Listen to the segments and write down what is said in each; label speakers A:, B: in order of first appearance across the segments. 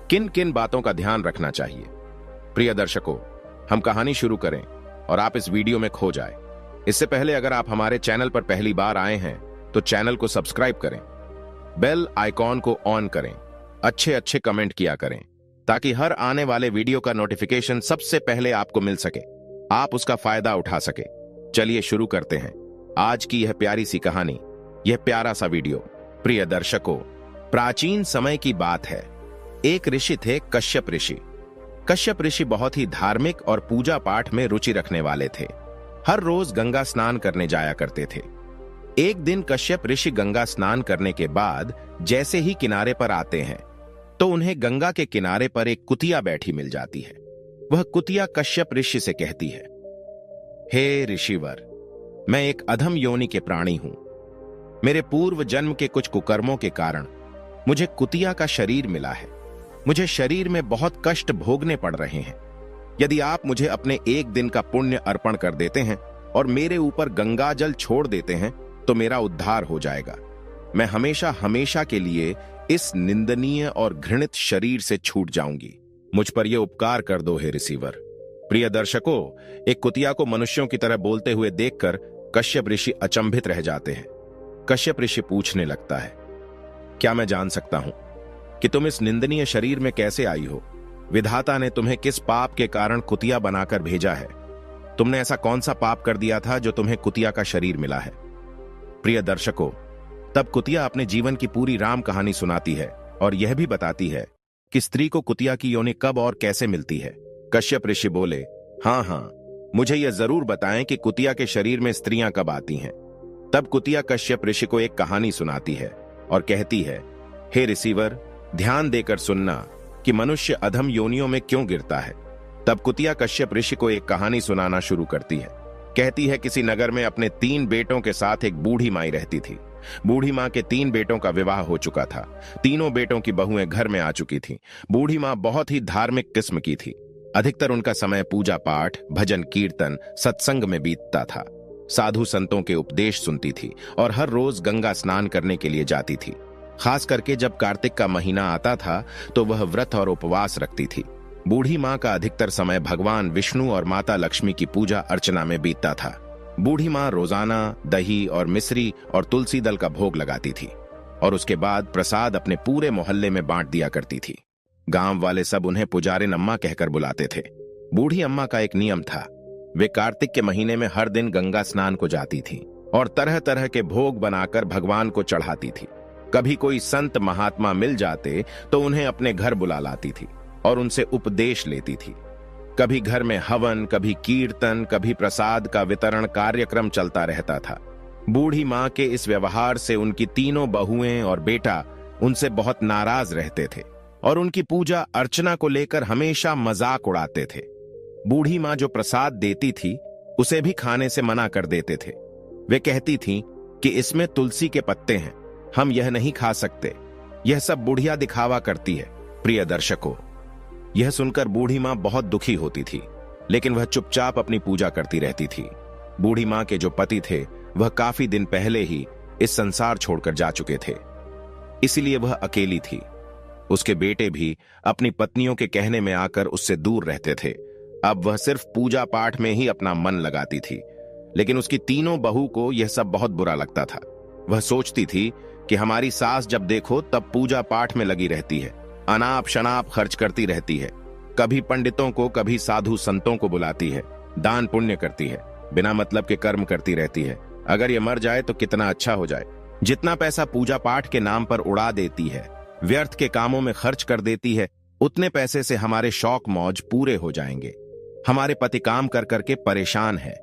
A: किन किन बातों का ध्यान रखना चाहिए। प्रिय दर्शकों, हम कहानी शुरू करें और आप इस वीडियो में खो जाए। इससे पहले अगर आप हमारे चैनल पर पहली बार आए हैं तो चैनल को सब्सक्राइब करें, बेल आइकॉन को ऑन करें, अच्छे अच्छे कमेंट किया करें ताकि हर आने वाले वीडियो का नोटिफिकेशन सबसे पहले आपको मिल सके, आप उसका फायदा उठा सके। चलिए शुरू करते हैं आज की यह प्यारी सी कहानी, यह प्यारा सा वीडियो। प्रिय दर्शकों, प्राचीन समय की बात है। एक ऋषि थे, कश्यप ऋषि। कश्यप ऋषि बहुत ही धार्मिक और पूजा पाठ में रुचि रखने वाले थे। हर रोज गंगा स्नान करने जाया करते थे। एक दिन कश्यप ऋषि गंगा स्नान करने के बाद जैसे ही किनारे पर आते हैं तो उन्हें गंगा के किनारे पर एक कुतिया बैठी मिल जाती है। वह कुतिया कश्यप ऋषि से कहती है, हे ऋषिवर, मैं एक अधम योनि के प्राणी हूं। मेरे पूर्व जन्म के कुछ कुकर्मों के कारण मुझे कुतिया का शरीर मिला है। मुझे शरीर में बहुत कष्ट भोगने पड़ रहे हैं। यदि आप मुझे अपने एक दिन का पुण्य अर्पण कर देते हैं और मेरे ऊपर गंगा जल छोड़ देते हैं तो मेरा उद्धार हो जाएगा। मैं हमेशा हमेशा के लिए इस निंदनीय और घृणित शरीर से छूट जाऊंगी। मुझ पर यह उपकार कर दो हे ऋषिवर। प्रिय दर्शकों, एक कुतिया को मनुष्यों की तरह बोलते हुए देखकर कश्यप ऋषि अचंभित रह जाते हैं। कश्यप ऋषि पूछने लगता है, क्या मैं जान सकता हूं कि तुम इस निंदनीय शरीर में कैसे आई हो? विधाता ने तुम्हें किस पाप के कारण कुतिया बनाकर भेजा है? तुमने ऐसा कौन सा पाप कर दिया था जो तुम्हें कुतिया का शरीर मिला है? प्रिय दर्शकों, तब कुतिया अपने जीवन की पूरी राम कहानी सुनाती है और यह भी बताती है कि स्त्री को कुतिया की योनि कब और कैसे मिलती है। कश्यप ऋषि बोले, हाँ, मुझे यह जरूर बताएं कि कुतिया के शरीर में स्त्रियां कब आती हैं। तब कुतिया कश्यप ऋषि को एक कहानी सुनाती है और कहती है, हे ऋषिवर, ध्यान देकर सुनना कि मनुष्य अधम योनियों में क्यों गिरता है। तब कुतिया कश्यप ऋषि को एक कहानी सुनाना शुरू करती है। कहती है, किसी नगर में अपने 3 बेटों के साथ एक बूढ़ी माई रहती थी। बूढ़ी मां के 3 बेटों का विवाह हो चुका था। तीनों बेटों की बहुएं घर में आ चुकी थीं। बूढ़ी मां बहुत ही धार्मिक किस्म की थी। अधिकतर उनका समय पूजा पाठ, भजन कीर्तन, सत्संग में बीतता था। साधु संतों के उपदेश सुनती थी और हर रोज गंगा स्नान करने के लिए जाती थी। खास करके जब कार्तिक का महीना आता था तो वह व्रत और उपवास रखती थी। बूढ़ी मां का अधिकतर समय भगवान विष्णु और माता लक्ष्मी की पूजा अर्चना में बीतता था। बूढ़ी मां रोजाना दही और मिश्री और तुलसी दल का भोग लगाती थी और उसके बाद प्रसाद अपने पूरे मोहल्ले में बांट दिया करती थी। गांव वाले सब उन्हें पुजारिन अम्मा कहकर बुलाते थे। बूढ़ी अम्मा का एक नियम था, वे कार्तिक के महीने में हर दिन गंगा स्नान को जाती थी और तरह तरह के भोग बनाकर भगवान को चढ़ाती थी। कभी कोई संत महात्मा मिल जाते तो उन्हें अपने घर बुला लाती थी और उनसे उपदेश लेती थी। कभी घर में हवन, कभी कीर्तन, कभी प्रसाद का वितरण कार्यक्रम चलता रहता था। बूढ़ी मां के इस व्यवहार से उनकी तीनों बहुएं और बेटा उनसे बहुत नाराज रहते थे और उनकी पूजा अर्चना को लेकर हमेशा मजाक उड़ाते थे। बूढ़ी मां जो प्रसाद देती थी उसे भी खाने से मना कर देते थे। वे कहती थीं कि इसमें तुलसी के पत्ते हैं, हम यह नहीं खा सकते। यह सब बुढ़िया दिखावा करती है। प्रिय दर्शकों, यह सुनकर बूढ़ी मां बहुत दुखी होती थी, लेकिन वह चुपचाप अपनी पूजा करती रहती थी। बूढ़ी मां के जो पति थे वह काफी दिन पहले ही इस संसार छोड़कर जा चुके थे, इसलिए वह अकेली थी। उसके बेटे भी अपनी पत्नियों के कहने में आकर उससे दूर रहते थे। अब वह सिर्फ पूजा पाठ में ही अपना मन लगाती थी, लेकिन उसकी तीनों बहू को यह सब बहुत बुरा लगता था। वह सोचती थी कि हमारी सास जब देखो तब पूजा पाठ में लगी रहती है, अनाप शनाप खर्च करती रहती है, कभी पंडितों को कभी साधु संतों को बुलाती है, दान पुण्य करती है, बिना मतलब के कर्म करती रहती है। अगर ये मर जाए तो कितना अच्छा हो जाए। जितना पैसा पूजा पाठ के नाम पर उड़ा देती है, व्यर्थ के कामों में खर्च कर देती है, उतने पैसे से हमारे शौक मौज पूरे हो जाएंगे। हमारे पति काम कर करके परेशान है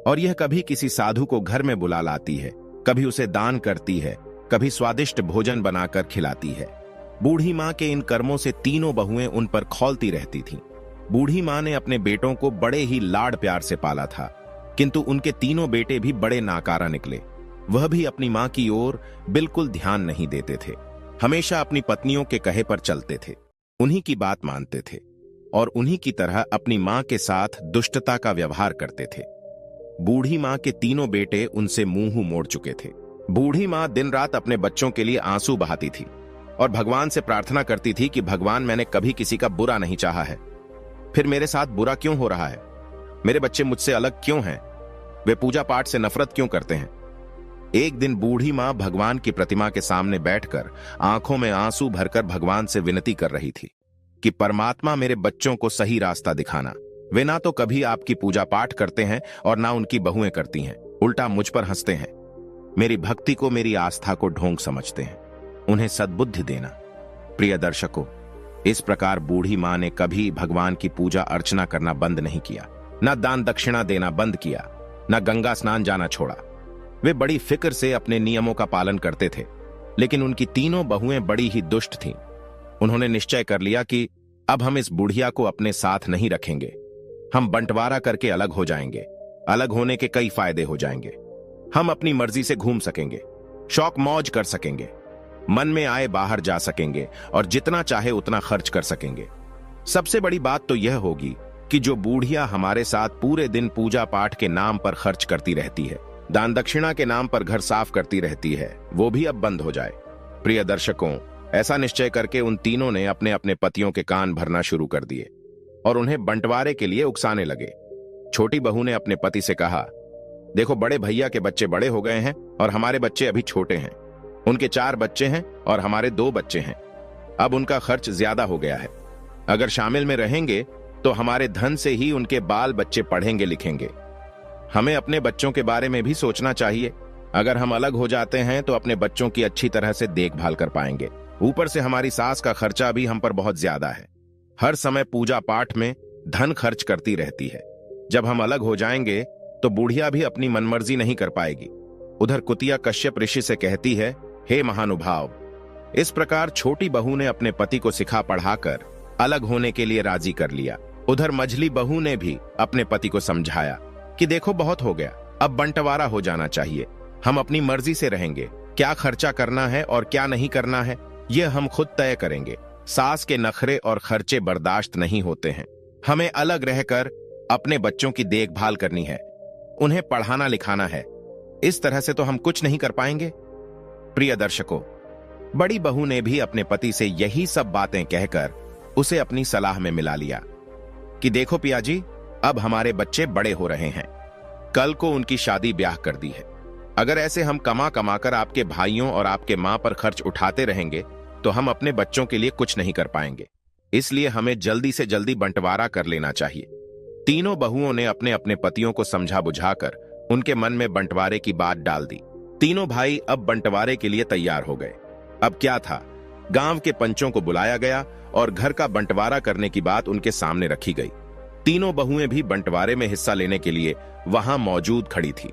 A: और यह कभी किसी साधु को घर में बुला लाती है, कभी उसे दान करती है, कभी स्वादिष्ट भोजन बनाकर खिलाती है। बूढ़ी मां के इन कर्मों से तीनों बहुएं उन पर खौलती रहती थीं। बूढ़ी मां ने अपने बेटों को बड़े ही लाड प्यार से पाला था, किंतु उनके तीनों बेटे भी बड़े नाकारा निकले। वह भी अपनी मां की ओर बिल्कुल ध्यान नहीं देते थे, हमेशा अपनी पत्नियों के कहे पर चलते थे, उन्हीं की बात मानते थे और उन्हीं की तरह अपनी मां के साथ दुष्टता का व्यवहार करते थे। बूढ़ी मां के तीनों बेटे उनसे मुंह मोड़ चुके थे। बूढ़ी मां दिन रात अपने बच्चों के लिए आंसू बहाती थी और भगवान से प्रार्थना करती थी कि भगवान, मैंने कभी किसी का बुरा नहीं चाहा है, फिर मेरे साथ बुरा क्यों हो रहा है? मेरे बच्चे मुझसे अलग क्यों हैं? वे पूजा पाठ से नफरत क्यों करते हैं? एक दिन बूढ़ी मां भगवान की प्रतिमा के सामने बैठकर आंखों में आंसू भरकर भगवान से विनती कर रही थी कि परमात्मा, मेरे बच्चों को सही रास्ता दिखाना। वे ना तो कभी आपकी पूजा पाठ करते हैं और ना उनकी बहुएं करती हैं, उल्टा मुझ पर हंसते हैं। मेरी भक्ति को, मेरी आस्था को ढोंग समझते हैं। उन्हें सद्बुद्धि देना। प्रिय दर्शकों, इस प्रकार बूढ़ी मां ने कभी भगवान की पूजा अर्चना करना बंद नहीं किया, ना दान दक्षिणा देना बंद किया, ना गंगा स्नान जाना छोड़ा। वे बड़ी फिक्र से अपने नियमों का पालन करते थे, लेकिन उनकी तीनों बहुएं बड़ी ही दुष्ट थीं। उन्होंने निश्चय कर लिया कि अब हम इस बुढ़िया को अपने साथ नहीं रखेंगे। हम बंटवारा करके अलग हो जाएंगे। अलग होने के कई फायदे हो जाएंगे। हम अपनी मर्जी से घूम सकेंगे, शौक मौज कर सकेंगे, मन में आए बाहर जा सकेंगे और जितना चाहे उतना खर्च कर सकेंगे। सबसे बड़ी बात तो यह होगी कि जो बूढ़िया हमारे साथ पूरे दिन पूजा पाठ के नाम पर खर्च करती रहती है, दान दक्षिणा के नाम पर घर साफ करती रहती है, वो भी अब बंद हो जाए। प्रिय दर्शकों, ऐसा निश्चय करके उन तीनों ने अपने अपने पतियों के कान भरना शुरू कर दिए और उन्हें बंटवारे के लिए उकसाने लगे। छोटी बहू ने अपने पति से कहा, देखो, बड़े भैया के बच्चे बड़े हो गए हैं और हमारे बच्चे अभी छोटे हैं। उनके 4 बच्चे हैं और हमारे 2 बच्चे हैं। अब उनका खर्च ज्यादा हो गया है। अगर शामिल में रहेंगे तो हमारे धन से ही उनके बाल बच्चे पढ़ेंगे लिखेंगे। हमें अपने बच्चों के बारे में भी सोचना चाहिए। अगर हम अलग हो जाते हैं तो अपने बच्चों की अच्छी तरह से देखभाल कर पाएंगे। ऊपर से हमारी सास का खर्चा भी हम पर बहुत ज्यादा है। हर समय पूजा पाठ में धन खर्च करती रहती है। जब हम अलग हो जाएंगे तो बुढ़िया भी अपनी मनमर्जी नहीं कर पाएगी। उधर कुतिया कश्यप ऋषि से कहती है, हे महानुभाव। इस प्रकार छोटी बहू ने अपने पति को सिखा पढ़ाकर अलग होने के लिए राजी कर लिया। उधर मझली बहू ने भी अपने पति को समझाया कि देखो, बहुत हो गया, अब बंटवारा हो जाना चाहिए। हम अपनी मर्जी से रहेंगे। क्या खर्चा करना है और क्या नहीं करना है, यह हम खुद तय करेंगे। सास के नखरे और खर्चे बर्दाश्त नहीं होते हैं। हमें अलग रहकर अपने बच्चों की देखभाल करनी है, उन्हें पढ़ाना लिखाना है। इस तरह से तो हम कुछ नहीं कर पाएंगे। प्रिय दर्शकों, बड़ी बहू ने भी अपने पति से यही सब बातें कहकर उसे अपनी सलाह में मिला लिया कि देखो पिया जी, अब हमारे बच्चे बड़े हो रहे हैं। कल को उनकी शादी ब्याह कर दी है। अगर ऐसे हम कमा कमा कर आपके भाइयों और आपके मां पर खर्च उठाते रहेंगे तो हम अपने बच्चों के लिए कुछ नहीं कर पाएंगे। इसलिए हमें जल्दी से जल्दी बंटवारा कर लेना चाहिए। तीनों बहुओं ने अपने अपने पतियों को समझा बुझाकर उनके मन में बंटवारे की बात डाल दी। तीनों भाई अब बंटवारे के लिए तैयार हो गए। अब क्या था, गांव के पंचों को बुलाया गया और घर का बंटवारा करने की बात उनके सामने रखी गई। तीनों बहुएं भी बंटवारे में हिस्सा लेने के लिए वहां मौजूद खड़ी थी।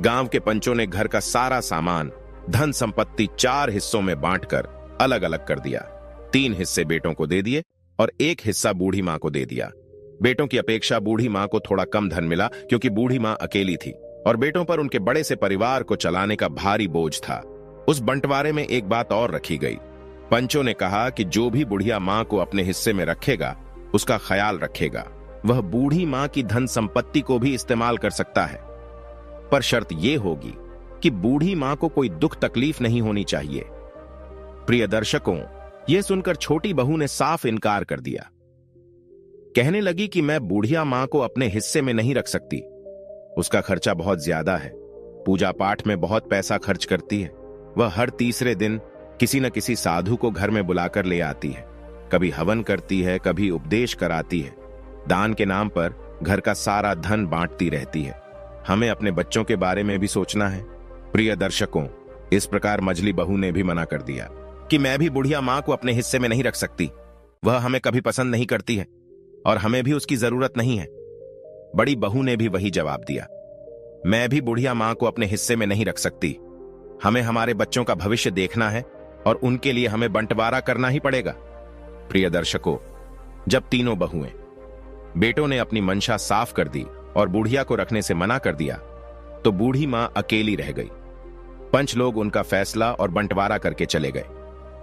A: गांव के पंचों ने घर का सारा सामान, धन संपत्ति 4 हिस्सों में बांटकर अलग अलग कर दिया। 3 हिस्से बेटों को दे दिए और 1 हिस्सा बूढ़ी मां को दे दिया। बेटों की अपेक्षा बूढ़ी मां को थोड़ा कम धन मिला, क्योंकि बूढ़ी मां अकेली थी और बेटों पर उनके बड़े से परिवार को चलाने का भारी बोझ था। उस बंटवारे में एक बात और रखी गई। पंचों ने कहा कि जो भी बुढ़िया मां को अपने हिस्से में रखेगा, उसका ख्याल रखेगा, वह बूढ़ी मां की धन संपत्ति को भी इस्तेमाल कर सकता है, पर शर्त यह होगी कि बूढ़ी मां को कोई दुख तकलीफ नहीं होनी चाहिए। प्रिय दर्शकों, यह सुनकर छोटी बहू ने साफ इनकार कर दिया। कहने लगी कि मैं बूढ़िया मां को अपने हिस्से में नहीं रख सकती। उसका खर्चा बहुत ज्यादा है। पूजा पाठ में बहुत पैसा खर्च करती है। वह हर तीसरे दिन किसी न किसी साधु को घर में बुलाकर ले आती है। कभी हवन करती है, कभी उपदेश कराती है। दान के नाम पर घर का सारा धन बांटती रहती है। हमें अपने बच्चों के बारे में भी सोचना है। प्रिय दर्शकों, इस प्रकार मझली बहू ने भी मना कर दिया कि मैं भी बुढ़िया मां को अपने हिस्से में नहीं रख सकती। वह हमें कभी पसंद नहीं करती है और हमें भी उसकी जरूरत नहीं है। बड़ी बहू ने भी वही जवाब दिया, मैं भी बुढ़िया मां को अपने हिस्से में नहीं रख सकती। हमें हमारे बच्चों का भविष्य देखना है और उनके लिए हमें बंटवारा करना ही पड़ेगा। प्रिय दर्शकों, जब तीनों बहुएं बेटों ने अपनी मंशा साफ कर दी और बुढ़िया को रखने से मना कर दिया, तो बूढ़ी मां अकेली रह गई। पंच लोग उनका फैसला और बंटवारा करके चले गए।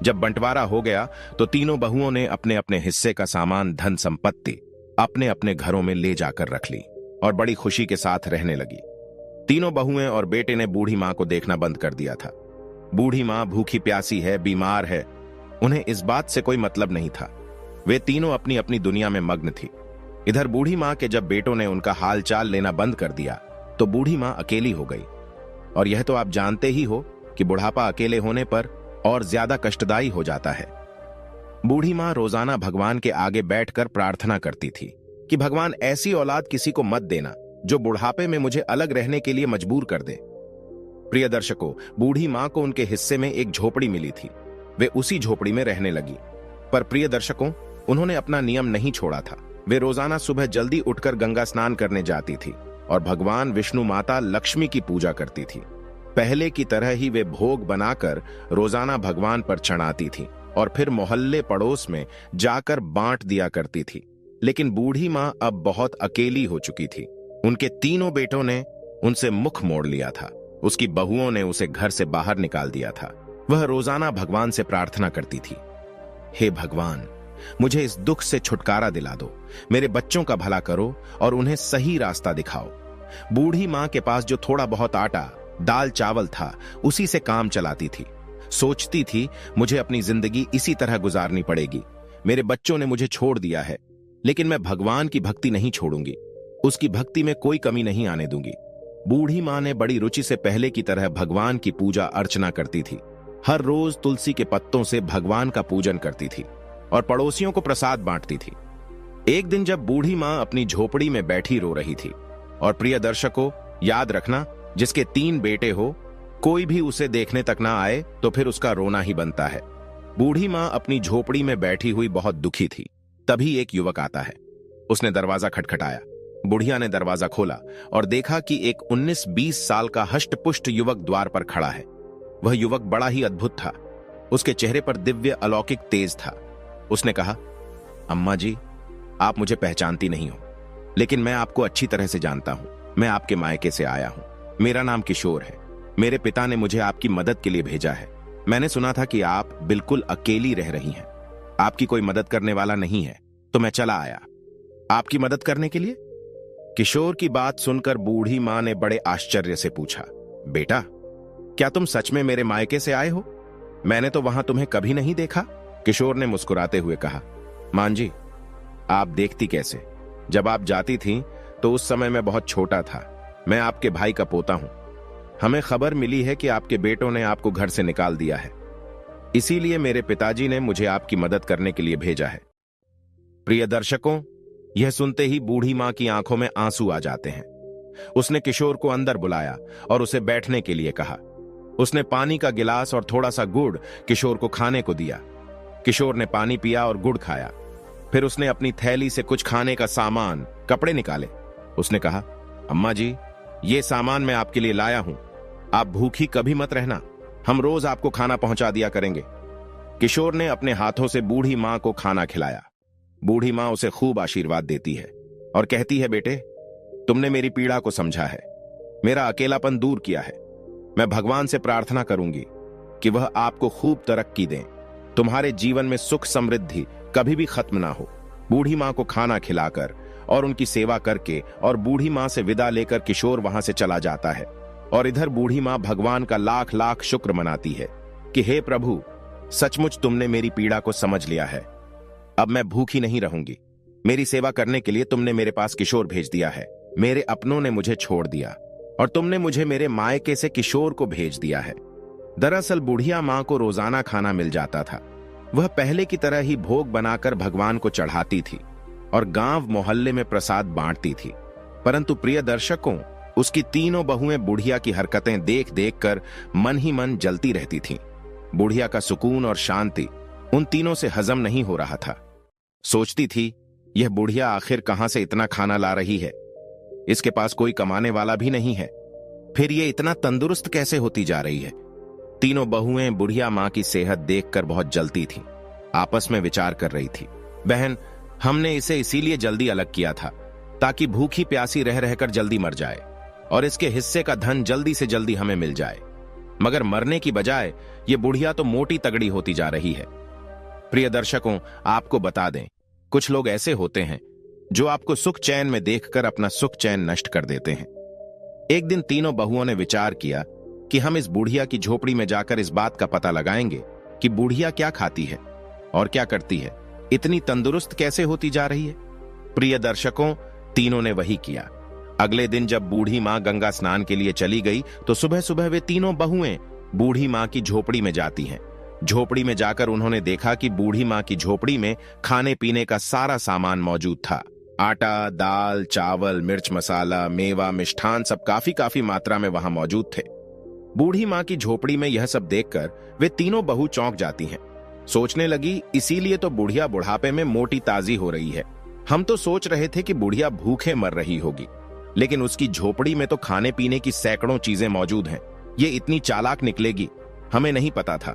A: जब बंटवारा हो गया तो तीनों बहुओं ने अपने अपने हिस्से का सामान, धन संपत्ति अपने अपने घरों में ले जाकर रख ली और बड़ी खुशी के साथ रहने लगी। तीनों बहुएं और बेटे ने बूढ़ी मां को देखना बंद कर दिया था। बूढ़ी मां भूखी प्यासी है, बीमार है उन्हें इस बात से कोई मतलब नहीं था। वे तीनों अपनी अपनी दुनिया में मग्न थी। इधर बूढ़ी माँ के जब बेटों ने उनका हाल चाल लेना बंद कर दिया तो बूढ़ी माँ अकेली हो गई। और यह तो आप जानते ही हो कि बुढ़ापा अकेले होने पर और ज्यादा कष्टदायी हो जाता है। बूढ़ी माँ रोजाना भगवान के आगे बैठकर प्रार्थना करती थी कि भगवान ऐसी औलाद किसी को मत देना जो बुढ़ापे में मुझे अलग रहने के लिए मजबूर कर दे। प्रिय दर्शकों, बूढ़ी माँ को उनके हिस्से में एक झोपड़ी मिली थी। वे उसी झोपड़ी में रहने लगी। पर प्रिय दर्शकों, उन्होंने अपना नियम नहीं छोड़ा था। वे रोजाना सुबह जल्दी उठकर गंगा स्नान करने जाती थी और भगवान विष्णु माता लक्ष्मी की पूजा करती थी। पहले की तरह ही वे भोग बनाकर रोजाना भगवान पर चढ़ाती थी और फिर मोहल्ले पड़ोस में जाकर बांट दिया करती थी। लेकिन बूढ़ी माँ अब बहुत अकेली हो चुकी थी। उनके तीनों बेटों ने उनसे मुख मोड़ लिया था। उसकी बहुओं ने उसे घर से बाहर निकाल दिया था। वह रोजाना भगवान से प्रार्थना करती थी, हे भगवान, मुझे इस दुख से छुटकारा दिला दो, मेरे बच्चों का भला करो और उन्हें सही रास्ता दिखाओ। बूढ़ी माँ के पास जो थोड़ा बहुत आटा, दाल चावल था, उसी से काम चलाती थी। सोचती थी, मुझे अपनी जिंदगी इसी तरह गुजारनी पड़ेगी। मेरे बच्चों ने मुझे छोड़ दिया है, लेकिन मैं भगवान की भक्ति नहीं छोड़ूंगी। उसकी भक्ति में कोई कमी नहीं आने दूंगी। बूढ़ी माँ ने बड़ी रुचि से पहले की तरह भगवान की पूजा अर्चना करती थी। हर रोज तुलसी के पत्तों से भगवान का पूजन करती थी और पड़ोसियों को प्रसाद बांटती थी। एक दिन जब बूढ़ी माँ अपनी झोपड़ी में बैठी रो रही थी, और प्रिय दर्शकों, याद रखना, जिसके 3 बेटे हो, कोई भी उसे देखने तक ना आए तो फिर उसका रोना ही बनता है। बूढ़ी माँ अपनी झोपड़ी में बैठी हुई बहुत दुखी थी। तभी एक युवक आता है। उसने दरवाजा खटखटाया। बुढ़िया ने दरवाजा खोला और देखा कि एक 19-20 साल का हष्ट-पुष्ट युवक द्वार पर खड़ा है। वह युवक बड़ा ही अद्भुत था। उसके चेहरे पर दिव्य अलौकिक तेज था। उसने कहा, अम्मा जी, आप मुझे पहचानती नहीं हो, लेकिन मैं आपको अच्छी तरह से जानता हूं। मैं आपके मायके से आया हूं। मेरा नाम किशोर है। मेरे पिता ने मुझे आपकी मदद के लिए भेजा है। मैंने सुना था कि आप बिल्कुल अकेली रह रही हैं। आपकी कोई मदद करने वाला नहीं है, तो मैं चला आया आपकी मदद करने के लिए। किशोर की बात सुनकर बूढ़ी मां ने बड़े आश्चर्य से पूछा, बेटा, क्या तुम सच में मेरे मायके से आए हो? मैंने तो वहां तुम्हें कभी नहीं देखा। किशोर ने मुस्कुराते हुए कहा, मां जी, आप देखती कैसे? जब आप जाती थीं तो उस समय मैं बहुत छोटा था। मैं आपके भाई का पोता हूं। हमें खबर मिली है कि आपके बेटों ने आपको घर से निकाल दिया है। इसीलिए मेरे पिताजी ने मुझे आपकी मदद करने के लिए भेजा है। प्रिय दर्शकों, यह सुनते ही बूढ़ी मां की आंखों में आंसू आ जाते हैं। उसने किशोर को अंदर बुलाया और उसे बैठने के लिए कहा। उसने पानी का गिलास और थोड़ा सा गुड़ किशोर को खाने को दिया। किशोर ने पानी पिया और गुड़ खाया। फिर उसने अपनी थैली से कुछ खाने का सामान, कपड़े निकाले। उसने कहा, अम्मा जी, ये सामान मैं आपके लिए लाया हूं। आप भूखी कभी मत रहना। हम रोज आपको खाना पहुंचा दिया करेंगे। किशोर ने अपने हाथों से बूढ़ी मां को खाना खिलाया। बूढ़ी मां उसे खूब आशीर्वाद देती है और कहती है, बेटे, तुमने मेरी पीड़ा को समझा है, मेरा अकेलापन दूर किया है। मैं भगवान से प्रार्थना करूंगी कि वह आपको खूब तरक्की दें, तुम्हारे जीवन में सुख समृद्धि कभी भी खत्म ना हो। बूढ़ी मां को खाना खिलाकर और उनकी सेवा करके और बूढ़ी मां से विदा लेकर किशोर वहां से चला जाता है। और इधर बूढ़ी मां भगवान का लाख लाख शुक्र मनाती है कि हे प्रभु, सचमुच तुमने मेरी पीड़ा को समझ लिया है। अब मैं भूखी नहीं रहूंगी। मेरी सेवा करने के लिए तुमने मेरे पास किशोर भेज दिया है। मेरे अपनों ने मुझे छोड़ दिया और तुमने मुझे मेरे मायके से किशोर को भेज दिया है। दरअसल बुढ़िया मां को रोजाना खाना मिल जाता था। वह पहले की तरह ही भोग बनाकर भगवान को चढ़ाती थी और गांव मोहल्ले में प्रसाद बांटती थी। परंतु प्रिय दर्शकों, उसकी तीनों बहुएं बुढ़िया की हरकतें देख देख कर मन ही मन जलती रहती थीं। बुढ़िया का सुकून और शांति उन तीनों से हजम नहीं हो रहा था। सोचती थी, यह बुढ़िया आखिर कहां से इतना खाना ला रही है? इसके पास कोई कमाने वाला भी नहीं है, फिर ये इतना तंदुरुस्त कैसे होती जा रही है? तीनों बहुएं बुढ़िया मां की सेहत देखकर बहुत जलती थीं। आपस में विचार कर रही थी, बहन, हमने इसे इसीलिए जल्दी अलग किया था ताकि भूखी प्यासी रह रहकर जल्दी मर जाए और इसके हिस्से का धन जल्दी से जल्दी हमें मिल जाए। मगर मरने की बजाय ये बुढ़िया तो मोटी तगड़ी होती जा रही है। प्रिय दर्शकों, आपको बता दें, कुछ लोग ऐसे होते हैं जो आपको सुख चैन में देखकर अपना सुख चैन नष्ट कर देते हैं। एक दिन तीनों बहुओं ने विचार किया कि हम इस बुढ़िया की झोपड़ी में जाकर इस बात का पता लगाएंगे कि बुढ़िया क्या खाती है और क्या करती है, इतनी तंदुरुस्त कैसे होती जा रही है। प्रिय दर्शकों, तीनों ने वही किया। अगले दिन जब बूढ़ी मां गंगा स्नान के लिए चली गई तो सुबह सुबह वे तीनों बहुएं बूढ़ी मां की झोपड़ी में जाती हैं। झोपड़ी में जाकर उन्होंने देखा कि बूढ़ी मां की झोपड़ी में खाने पीने का सारा सामान मौजूद था। आटा, दाल, चावल, मिर्च मसाला, मेवा, मिष्ठान सब काफी मात्रा में वहां मौजूद थे। बूढ़ी मां की झोपड़ी में यह सब देखकर वे तीनों बहू चौंक जाती हैं। सोचने लगी, इसीलिए तो बुढ़िया बुढ़ापे में मोटी ताजी हो रही है। हम तो सोच रहे थे कि बुढ़िया भूखे मर रही होगी, लेकिन उसकी झोपड़ी में तो खाने पीने की सैकड़ों चीजें मौजूद हैं। ये इतनी चालाक निकलेगी, हमें नहीं पता था।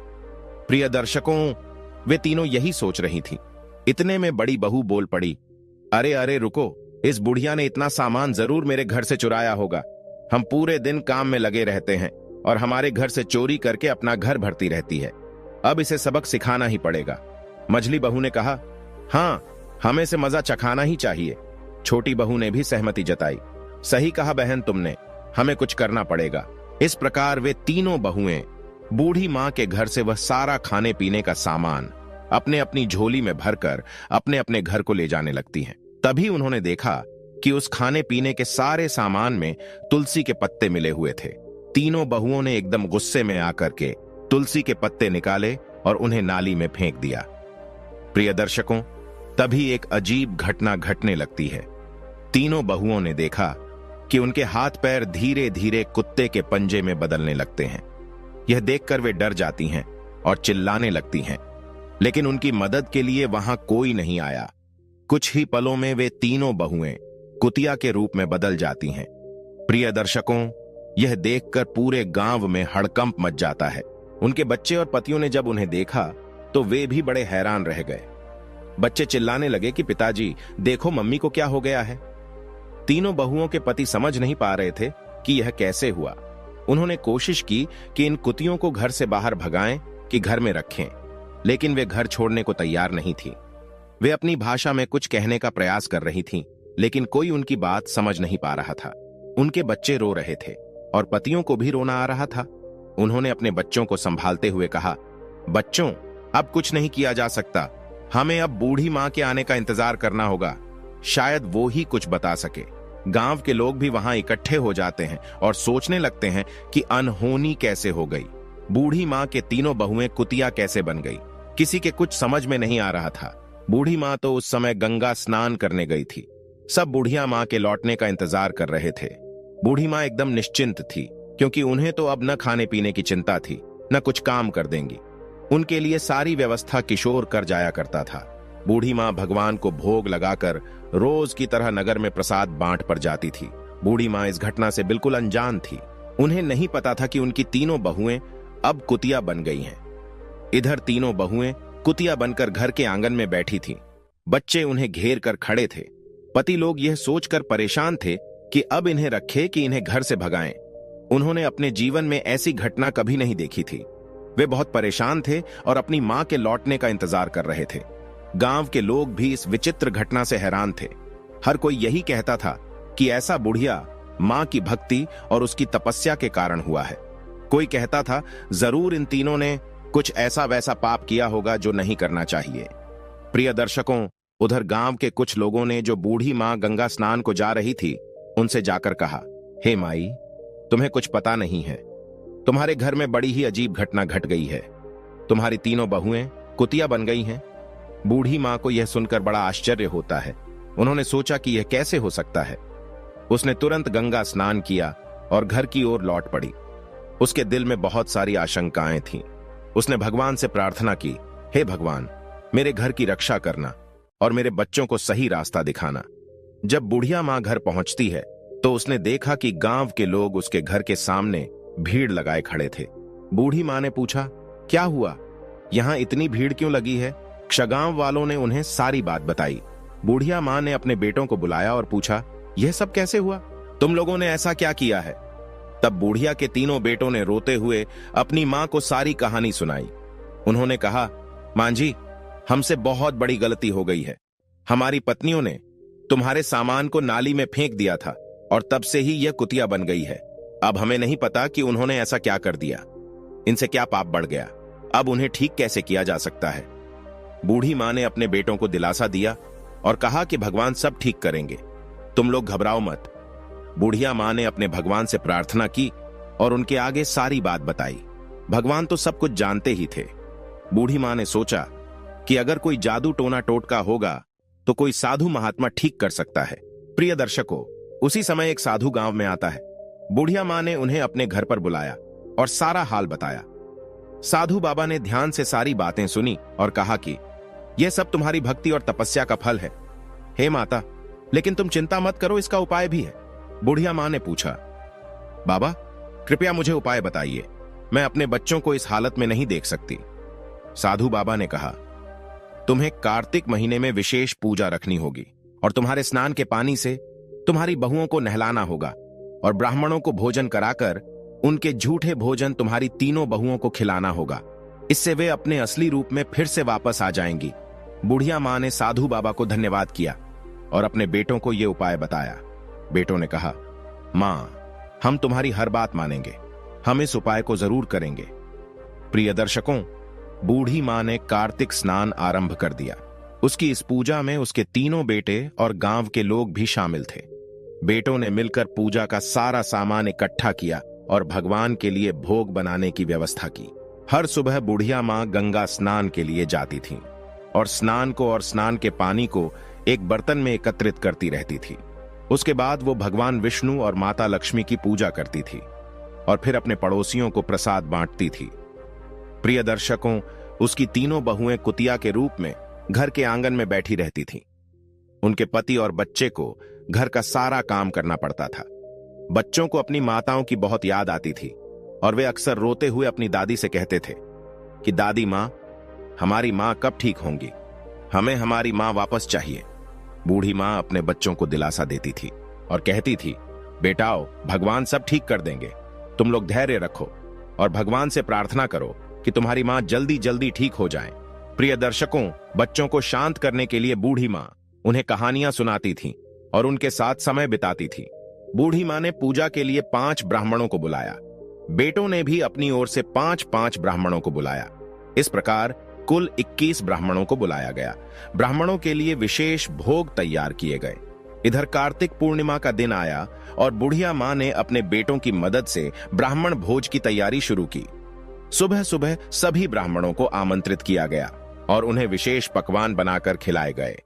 A: प्रिय दर्शकों, वे तीनों यही सोच रही थीं। इतने में बड़ी बहू बोल पड़ी, अरे अरे रुको, इस बुढ़िया ने इतना सामान जरूर मेरे घर से चुराया होगा। हम पूरे दिन काम में लगे रहते हैं और हमारे घर से चोरी करके अपना घर भरती रहती है। अब इसे सबक सिखाना ही पड़ेगा। मझली बहू ने कहा, हाँ, हमें से मजा चखाना ही चाहिए। छोटी बहू ने भी सहमति जताई, सही कहा बहन तुमने, हमें कुछ करना पड़ेगा। इस प्रकार वे तीनों बहुएं बूढ़ी मां के घर से वह सारा खाने पीने का सामान अपने अपनी झोली में भरकर अपने अपने घर को ले जाने लगती हैं। तभी उन्होंने देखा कि उस खाने पीने के सारे सामान में तुलसी के पत्ते मिले हुए थे। तीनों बहुओं ने एकदम गुस्से में आकर के तुलसी के पत्ते निकाले और उन्हें नाली में फेंक दिया। प्रिय दर्शकों, तभी एक अजीब घटना घटने लगती है। तीनों बहुओं ने देखा कि उनके हाथ पैर धीरे धीरे कुत्ते के पंजे में बदलने लगते हैं। यह देखकर वे डर जाती हैं और चिल्लाने लगती हैं, लेकिन उनकी मदद के लिए वहां कोई नहीं आया। कुछ ही पलों में वे तीनों बहुएं कुतिया के रूप में बदल जाती हैं। प्रिय दर्शकों, यह देखकर पूरे गांव में हड़कंप मच जाता है। उनके बच्चे और पतियों ने जब उन्हें देखा तो वे भी बड़े हैरान रह गए। बच्चे चिल्लाने लगे कि पिताजी देखो, मम्मी को क्या हो गया है। तीनों बहुओं के पति समझ नहीं पा रहे थे कि यह कैसे हुआ। उन्होंने कोशिश की कि इन कुतियों को घर से बाहर भगाएं कि घर में रखें, लेकिन वे घर छोड़ने को तैयार नहीं थी। वे अपनी भाषा में कुछ कहने का प्रयास कर रही थीं, लेकिन कोई उनकी बात समझ नहीं पा रहा था। उनके बच्चे रो रहे थे और पतियों को भी रोना आ रहा था। उन्होंने अपने बच्चों को संभालते हुए कहा, बच्चों, अब कुछ नहीं किया जा सकता। हमें अब बूढ़ी मां के आने का इंतजार करना होगा। शायद वो ही कुछ बता सके। गांव के लोग भी वहां इकट्ठे हो जाते हैं और सोचने लगते हैं कि अनहोनी कैसे हो गई। बूढ़ी मां के तीनों बहुएं कुतिया कैसे बन गई। किसी के कुछ समझ में नहीं आ रहा था। बूढ़ी मां तो उस समय गंगा स्नान करने गई थी। सब बुढ़िया मां के लौटने का इंतजार कर रहे थे। बूढ़ी मां एकदम निश्चिंत थी, क्योंकि उन्हें तो अब न खाने पीने की चिंता थी, न कुछ काम कर देंगी। उनके लिए सारी व्यवस्था किशोर कर जाया करता था। बूढ़ी मां भगवान को भोग लगाकर रोज की तरह नगर में प्रसाद बांट पर जाती थी। बूढ़ी मां इस घटना से बिल्कुल अनजान थी। उन्हें नहीं पता था कि उनकी तीनों बहुएं अब कुतिया बन गई हैं। इधर तीनों बहुएं कुतिया बनकर घर के आंगन में बैठी थीं। बच्चे उन्हें घेर कर खड़े थे। पति लोग यह सोचकर परेशान थे कि अब इन्हें रखे कि इन्हें घर से भगाएं। उन्होंने अपने जीवन में ऐसी घटना कभी नहीं देखी थी। वे बहुत परेशान थे और अपनी मां के लौटने का इंतजार कर रहे थे। गांव के लोग भी इस विचित्र घटना से हैरान थे। हर कोई यही कहता था कि ऐसा बुढ़िया मां की भक्ति और उसकी तपस्या के कारण हुआ है। कोई कहता था जरूर इन तीनों ने कुछ ऐसा वैसा पाप किया होगा जो नहीं करना चाहिए। प्रिय दर्शकों, उधर गांव के कुछ लोगों ने जो बूढ़ी मां गंगा स्नान को जा रही थी उनसे जाकर कहा, हे माई, तुम्हें कुछ पता नहीं है। तुम्हारे घर में बड़ी ही अजीब घटना घट गई है। तुम्हारी तीनों बहुएं कुतिया बन गई हैं। बूढ़ी मां को यह सुनकर बड़ा आश्चर्य होता है। उन्होंने सोचा कि यह कैसे हो सकता है। उसने तुरंत गंगा स्नान किया और घर की ओर लौट पड़ी। उसके दिल में बहुत सारी आशंकाएं थीं। उसने भगवान से प्रार्थना की, हे भगवान, मेरे घर की रक्षा करना और मेरे बच्चों को सही रास्ता दिखाना। जब बुढ़िया मां घर पहुंचती है तो उसने देखा कि गांव के लोग उसके घर के सामने भीड़ लगाए खड़े थे। बूढ़ी मां ने पूछा, क्या हुआ, यहां इतनी भीड़ क्यों लगी है? क्षगांव वालों ने उन्हें सारी बात बताई। बूढ़िया मां ने अपने बेटों को बुलाया और पूछा, यह सब कैसे हुआ? तुम लोगों ने ऐसा क्या किया है? तब बूढ़िया के तीनों बेटों ने रोते हुए अपनी मां को सारी कहानी सुनाई। उन्होंने कहा, मां जी, हमसे बहुत बड़ी गलती हो गई है। हमारी पत्नियों ने तुम्हारे सामान को नाली में फेंक दिया था और तब से ही यह कुतिया बन गई है। अब हमें नहीं पता कि उन्होंने ऐसा क्या कर दिया। इनसे क्या पाप बढ़ गया। अब उन्हें ठीक कैसे किया जा सकता है? बूढ़ी मां ने अपने बेटों को दिलासा दिया और कहा कि भगवान सब ठीक करेंगे, तुम लोग घबराओ मत। बुढ़िया मां ने अपने भगवान से प्रार्थना की और उनके आगे सारी बात बताई। भगवान तो सब कुछ जानते ही थे। बूढ़ी मां ने सोचा कि अगर कोई जादू टोना टोटका होगा तो कोई साधु महात्मा ठीक कर सकता है। प्रिय दर्शकों, उसी समय एक साधु गांव में आता है। बुढ़िया मां ने उन्हें अपने घर पर बुलाया और सारा हाल बताया। साधु बाबा ने ध्यान से सारी बातें सुनी और कहा कि यह सब तुम्हारी भक्ति और तपस्या का फल है। हे माता, लेकिन तुम चिंता मत करो, इसका उपाय भी है। बुढ़िया मां ने पूछा, बाबा कृपया मुझे उपाय बताइए, मैं अपने बच्चों को इस हालत में नहीं देख सकती। साधु बाबा ने कहा, तुम्हें कार्तिक महीने में विशेष पूजा रखनी होगी और तुम्हारे स्नान के पानी से तुम्हारी बहुओं को नहलाना होगा और ब्राह्मणों को भोजन कराकर उनके झूठे भोजन तुम्हारी तीनों बहुओं को खिलाना होगा। इससे वे अपने असली रूप में फिर से वापस आ जाएंगी। बुढ़िया मां ने साधु बाबा को धन्यवाद किया और अपने बेटों को यह उपाय बताया। बेटों ने कहा, मां, हम तुम्हारी हर बात मानेंगे, हम इस उपाय को जरूर करेंगे। प्रिय दर्शकों, बूढ़ी मां ने कार्तिक स्नान आरंभ कर दिया। उसकी इस पूजा में उसके तीनों बेटे और गांव के लोग भी शामिल थे। बेटों ने मिलकर पूजा का सारा सामान इकट्ठा किया और भगवान के लिए भोग बनाने की व्यवस्था की। हर सुबह बुढ़िया मां गंगा स्नान के लिए जाती थीं और स्नान के पानी को एक बर्तन में एकत्रित करती रहती थी। उसके बाद वो भगवान विष्णु और माता लक्ष्मी की पूजा करती थी और फिर अपने पड़ोसियों को प्रसाद बांटती थी। प्रिय दर्शकों, उसकी तीनों बहुएं कुतिया के रूप में घर के आंगन में बैठी रहती थीं। उनके पति और बच्चे को घर का सारा काम करना पड़ता था। बच्चों को अपनी माताओं की बहुत याद आती थी और वे अक्सर रोते हुए अपनी दादी से कहते थे कि दादी मां, हमारी मां कब ठीक होंगी, हमें हमारी मां वापस चाहिए। बूढ़ी मां अपने बच्चों को दिलासा देती थी और कहती थी, बेटाओ, भगवान सब ठीक कर देंगे, तुम लोग धैर्य रखो और भगवान से प्रार्थना करो कि तुम्हारी मां जल्दी जल्दी ठीक हो जाए। प्रिय दर्शकों, बच्चों को शांत करने के लिए बूढ़ी मां उन्हें कहानियां सुनाती थी और उनके साथ समय बिताती थी। बूढ़ी मां ने पूजा के लिए 5 ब्राह्मणों को बुलाया। बेटों ने भी अपनी ओर से 5-5 ब्राह्मणों को बुलाया। इस प्रकार कुल 21 ब्राह्मणों को बुलाया गया। ब्राह्मणों के लिए विशेष भोग तैयार किए गए। इधर कार्तिक पूर्णिमा का दिन आया और बुढ़िया मां ने अपने बेटों की मदद से ब्राह्मण भोज की तैयारी शुरू की। सुबह सुबह सभी ब्राह्मणों को आमंत्रित किया गया और उन्हें विशेष पकवान बनाकर खिलाए गए।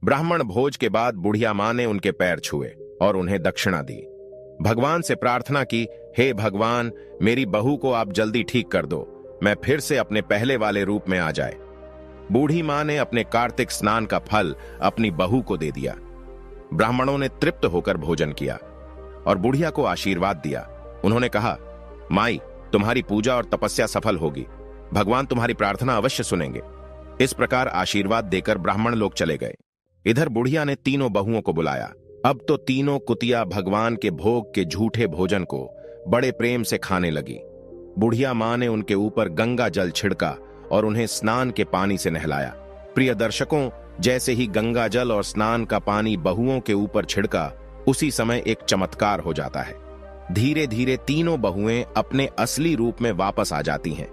A: ब्राह्मण भोज के बाद बुढ़िया मां ने उनके पैर छुए और उन्हें दक्षिणा दी। भगवान से प्रार्थना की, हे भगवान, मेरी बहू को आप जल्दी ठीक कर दो, मैं फिर से अपने पहले वाले रूप में आ जाए। बूढ़ी मां ने अपने कार्तिक स्नान का फल अपनी बहू को दे दिया। ब्राह्मणों ने तृप्त होकर भोजन किया और बुढ़िया को आशीर्वाद दिया। उन्होंने कहा, माई, तुम्हारी पूजा और तपस्या सफल होगी, भगवान तुम्हारी प्रार्थना अवश्य सुनेंगे। इस प्रकार आशीर्वाद देकर ब्राह्मण लोग चले गए। इधर बुढ़िया ने तीनों बहुओं को बुलाया। अब तो तीनों कुतिया भगवान के भोग के झूठे भोजन को बड़े प्रेम से खाने लगी। बुढ़िया मां ने उनके ऊपर गंगा जल छिड़का और उन्हें स्नान के पानी से नहलाया। प्रिय दर्शकों, जैसे ही गंगा जल और स्नान का पानी बहुओं के ऊपर छिड़का, उसी समय एक चमत्कार हो जाता है। धीरे धीरे तीनों बहुएं अपने असली रूप में वापस आ जाती हैं।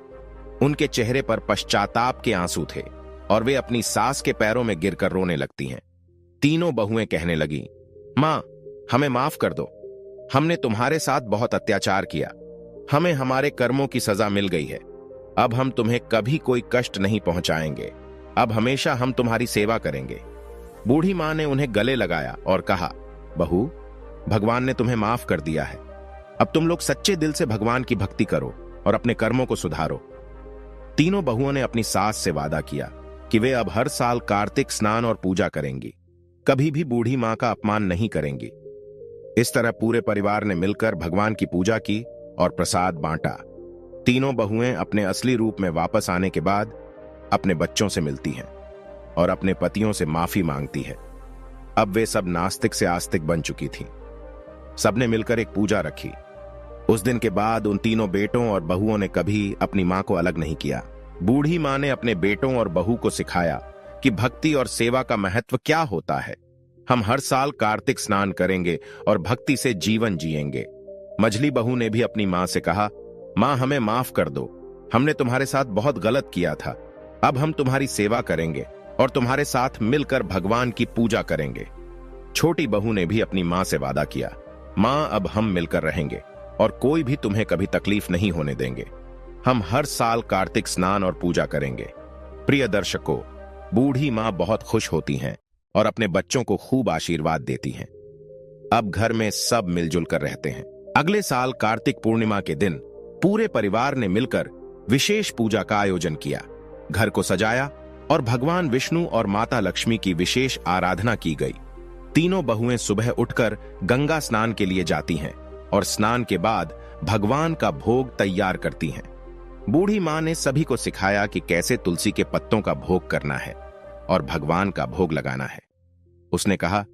A: उनके चेहरे पर पश्चाताप के आंसू थे और वे अपनी सास के पैरों में गिरकर रोने लगती हैं। तीनों बहुएं कहने लगी, मां, हमें माफ कर दो, हमने तुम्हारे साथ बहुत अत्याचार किया, हमें हमारे कर्मों की सजा मिल गई है। अब हम तुम्हें कभी कोई कष्ट नहीं पहुंचाएंगे, अब हमेशा हम तुम्हारी सेवा करेंगे। बूढ़ी मां ने उन्हें गले लगाया और कहा, बहू, भगवान ने तुम्हें माफ कर दिया है, अब तुम लोग सच्चे दिल से भगवान की भक्ति करो और अपने कर्मों को सुधारो। तीनों बहुओं ने अपनी सास से वादा किया कि वे अब हर साल कार्तिक स्नान और पूजा करेंगी, कभी भी बूढ़ी मां का अपमान नहीं करेंगी। इस तरह पूरे परिवार ने मिलकर भगवान की पूजा की और प्रसाद बांटा। तीनों बहुएं अपने असली रूप में वापस आने के बाद अपने बच्चों से मिलती हैं और अपने पतियों से माफी मांगती है। अब वे सब नास्तिक से आस्तिक बन चुकी थीं। सबने मिलकर एक पूजा रखी। उस दिन के बाद उन तीनों बेटों और बहुओं ने कभी अपनी मां को अलग नहीं किया। बूढ़ी मां ने अपने बेटों और बहू को सिखाया कि भक्ति और सेवा का महत्व क्या होता है। हम हर साल कार्तिक स्नान करेंगे और भक्ति से जीवन जिएंगे। मझली बहू ने भी अपनी मां से कहा, मां, हमें माफ कर दो, हमने तुम्हारे साथ बहुत गलत किया था, अब हम तुम्हारी सेवा करेंगे और तुम्हारे साथ मिलकर भगवान की पूजा करेंगे। छोटी बहू ने भी अपनी मां से वादा किया, मां अब हम मिलकर रहेंगे और कोई भी तुम्हें कभी तकलीफ नहीं होने देंगे। हम हर साल कार्तिक स्नान और पूजा करेंगे। प्रिय दर्शकों, बूढ़ी मां बहुत खुश होती हैं और अपने बच्चों को खूब आशीर्वाद देती हैं। अब घर में सब मिलजुल कर रहते हैं। अगले साल कार्तिक पूर्णिमा के दिन पूरे परिवार ने मिलकर विशेष पूजा का आयोजन किया। घर को सजाया और भगवान विष्णु और माता लक्ष्मी की विशेष आराधना की गई। तीनों बहुएं सुबह उठकर गंगा स्नान के लिए जाती हैं और स्नान के बाद भगवान का भोग तैयार करती हैं। बूढ़ी मां ने सभी को सिखाया कि कैसे तुलसी के पत्तों का भोग करना है और भगवान का भोग लगाना है। उसने कहा,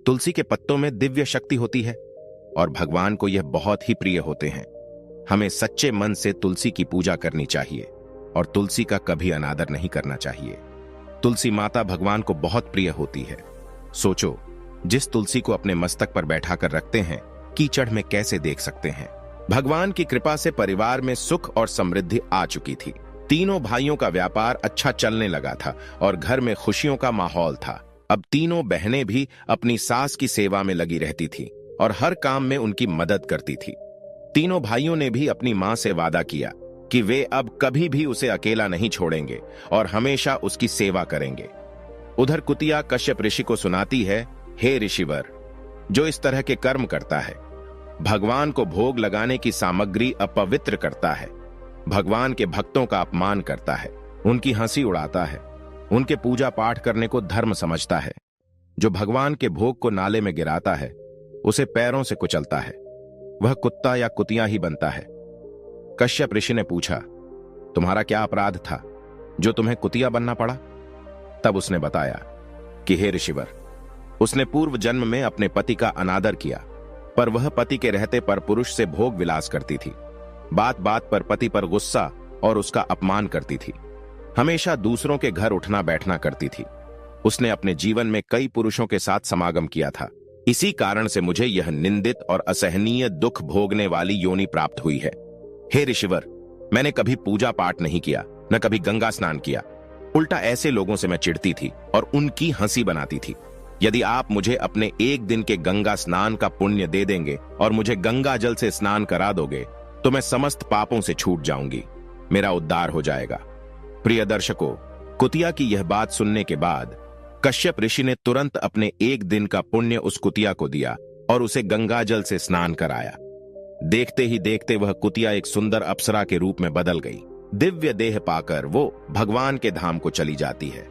A: तुलसी के पत्तों में दिव्य शक्ति होती है और भगवान को यह बहुत ही प्रिय होते हैं। हमें सच्चे मन से तुलसी की पूजा करनी चाहिए और तुलसी का कभी अनादर नहीं करना चाहिए। तुलसी माता भगवान को बहुत प्रिय होती है। सोचो, जिस तुलसी को अपने मस्तक पर बैठा कर रखते हैं, कीचड़ में कैसे देख सकते हैं। भगवान की कृपा से परिवार में सुख और समृद्धि आ चुकी थी। तीनों भाइयों का व्यापार अच्छा चलने लगा था और घर में खुशियों का माहौल था। अब तीनों बहनें भी अपनी सास की सेवा में लगी रहती थी और हर काम में उनकी मदद करती थी। तीनों भाइयों ने भी अपनी मां से वादा किया कि वे अब कभी भी उसे अकेला नहीं छोड़ेंगे और हमेशा उसकी सेवा करेंगे। उधर कुतिया कश्यप ऋषि को सुनाती है, हे ऋषिवर, जो इस तरह के कर्म करता है, भगवान को भोग लगाने की सामग्री अपवित्र करता है, भगवान के भक्तों का अपमान करता है, उनकी हंसी उड़ाता है, उनके पूजा पाठ करने को धर्म समझता है, जो भगवान के भोग को नाले में गिराता है, उसे पैरों से कुचलता है, वह कुत्ता या कुतिया ही बनता है। कश्यप ऋषि ने पूछा, तुम्हारा क्या अपराध था जो तुम्हें कुतिया बनना पड़ा? तब उसने बताया कि हे ऋषिवर, उसने पूर्व जन्म में अपने पति का अनादर किया, पर वह पति के रहते पर पुरुष से भोग विलास करती थी। बात बात पर पति पर गुस्सा और उसका अपमान करती थी। हमेशा दूसरों के घर उठना बैठना करती थी। उसने अपने जीवन में कई पुरुषों के साथ समागम किया था। इसी कारण से मुझे यह निंदित और असहनीय दुख भोगने वाली योनि प्राप्त हुई है। हे ऋषिवर, मैंने कभी पूजा पाठ नहीं किया, न कभी गंगा स्नान किया। उल्टा ऐसे लोगों से मैं चिढ़ती थी और उनकी हंसी बनाती थी। यदि आप मुझे अपने एक दिन के गंगा स्नान का पुण्य दे देंगे और मुझे गंगा जल से स्नान करा दोगे, तो मैं समस्त पापों से छूट जाऊंगी, मेरा उद्धार हो जाएगा। प्रिय दर्शकों, कुतिया की यह बात सुनने के बाद कश्यप ऋषि ने तुरंत अपने एक दिन का पुण्य उस कुतिया को दिया और उसे गंगा जल से स्नान कराया। देखते ही देखते वह कुतिया एक सुंदर अप्सरा के रूप में बदल गई। दिव्य देह पाकर वो भगवान के धाम को चली जाती है।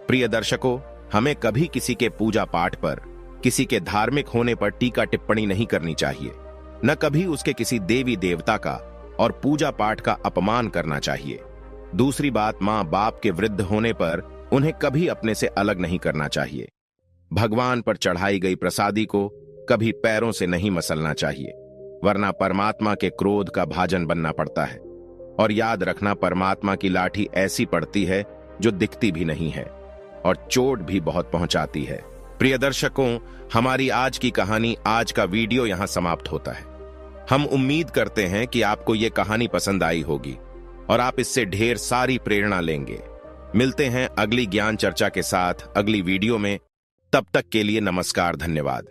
A: प्रिय दर्शकों, हमें कभी किसी के पूजा पाठ पर, किसी के धार्मिक होने पर टीका टिप्पणी नहीं करनी चाहिए, न कभी उसके किसी देवी देवता का और पूजा पाठ का अपमान करना चाहिए। दूसरी बात, मां बाप के वृद्ध होने पर उन्हें कभी अपने से अलग नहीं करना चाहिए। भगवान पर चढ़ाई गई प्रसादी को कभी पैरों से नहीं मसलना चाहिए, वरना परमात्मा के क्रोध का भाजन बनना पड़ता है। और याद रखना, परमात्मा की लाठी ऐसी पड़ती है जो दिखती भी नहीं है और चोट भी बहुत पहुंचाती है। प्रिय दर्शकों, हमारी आज की कहानी, आज का वीडियो यहां समाप्त होता है। हम उम्मीद करते हैं कि आपको यह कहानी पसंद आई होगी और आप इससे ढेर सारी प्रेरणा लेंगे। मिलते हैं अगली ज्ञान चर्चा के साथ अगली वीडियो में। तब तक के लिए नमस्कार, धन्यवाद।